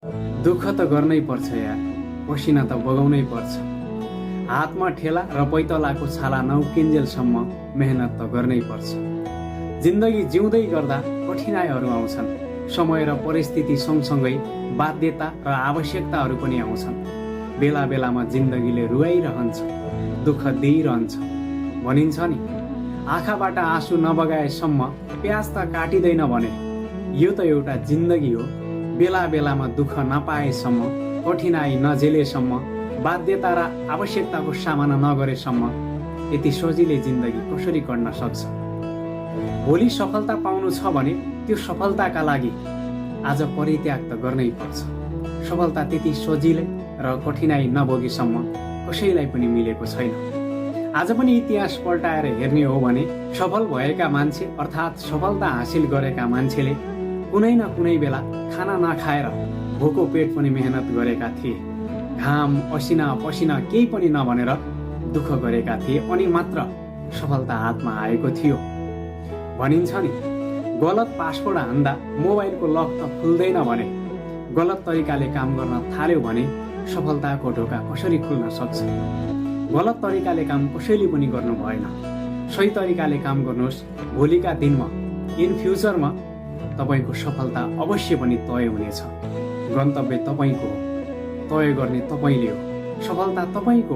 दुःख त गर्नै पर्छ यार, पसिना त बगाउनै पर्छ। हातमा ठेला र पैतलाको छाला नउकिन्जेलसम्म मेहनत त गर्नै पर्छ। जिन्दगी जिउँदै गर्दा कठिनाइहरू आउँछन्। समय र परिस्थिति सँगसँगै बाध्यता र आवश्यकताहरू पनि आउँछन्। बेला बेलामा जिन्दगीले रुवाइरहन्छ, दुःख दिइरहन्छ। भनिन्छ नि, आँखाबाट आँसु नबगाएसम्म प्याज त काटिँदैन भने। यो त एउटा जिन्दगी हो। बेला बेलामा दुःख नपाएसम्म, कठिनाइ नझेलेसम्म, बाध्यता र आवश्यकताको सामना नगरेसम्म यति सजिलै जिन्दगी कसरी कट्न सक्छ? भोलि सफलता पाउनु छ भने त्यो सफलताका लागि आज परित्याग त गर्नै पर्छ। सफलता त्यति सजिलै र कठिनाइ नभोगेसम्म कसैलाई पनि मिलेको छैन। आज पनि इतिहास पल्टाएर हेर्ने हो भने सफल भएका मान्छे अर्थात् सफलता हासिल गरेका मान्छेले कुनै न कुनै बेला खाना नखाएर भोको पेट पनि मेहनत गरेका थिए। घाम असिना पसिना केही पनि नभनेर दुःख गरेका थिए अनि मात्र सफलता हातमा आएको थियो। भनिन्छ नि, गलत पासवर्ड हान्दा मोबाइलको लक त खुल्दैन भने गलत तरिकाले काम गर्न थाल्यो भने सफलताको ढोका कसरी खुल्न सक्छ? गलत तरिकाले काम कसैले पनि गर्नु भएन। सही तरिकाले काम गर्नुहोस्। भोलिका दिनमा इन फ्युचरमा तपाईको सफलता अवश्य पनि तय हुनेछ। गन्तव्य तपाईको हो, तय गर्ने तपाईले हो, सफलता तपाईको।